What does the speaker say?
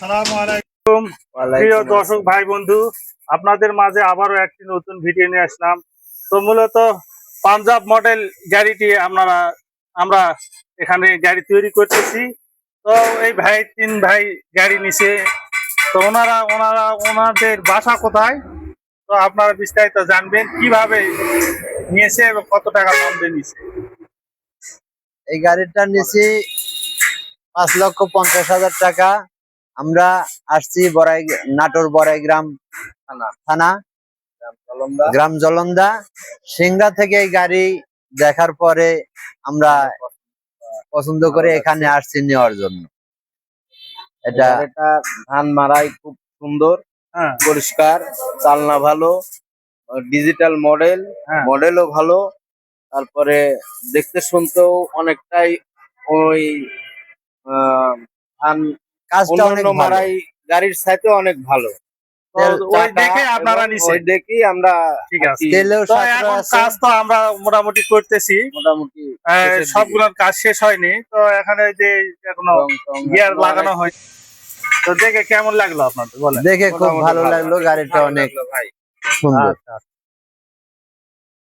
আসসালামু আলাইকুম প্রিয় দর্শক ভাই বন্ধু, আপনাদের মাঝে আবারও একটি নতুন ভিডিও নিয়ে আসলাম। তো মূলত পাঞ্জাব মডেল গাড়িটি আমরা এখানে গাড়ি তৈরি করতেছি। তো এই তিন ভাই গাড়ি নিছে। তো ওনাদের বাসা কোথায়, তো আপনারা বিস্তারিত জানবেন কিভাবে নিয়েছে এবং কত টাকা দাম দিয়ে নিছে। এই গাড়িটা নিছি 5,50,000 টাকা। আমরা আসছি নাটোর বড়াইগ্রাম থানা, গ্রাম জলন্দা। সিংড়া থেকে এই গাড়ি দেখার পরে আমরা পছন্দ করে এখানে আসছি নেওয়ার জন্য। এটা ধান মারাই খুব সুন্দর, হ্যাঁ পরিষ্কার, চালনা ভালো, ডিজিটাল হ্যাঁ মডেলও ভালো। তারপরে দেখতে শুনতেও অনেকটাই ওই ধান কাজটা অনেক অন্যান্য ভালো। মারাই গাড়ির সাথে অনেক ভালো। তো ওই দেখে আপনারা নিছেন। ওই দেখি আমরা ঠিক আছে। তেলেও তো সাশ্রয় এখন আছে। কাজ তো আমরা মোটামুটি করতেছি, মোটামুটি সবগুলোর কাজ শেষ হয়নি। তো এখানে যে এখনো গিয়ার লাগানো হয়, তো দেখে কেমন লাগলো আপনাদের বলেন। দেখে খুব মোটামুটি ভালো লাগলো, গাড়িটা অনেক ভাই। সুন্দর। আচ্ছা,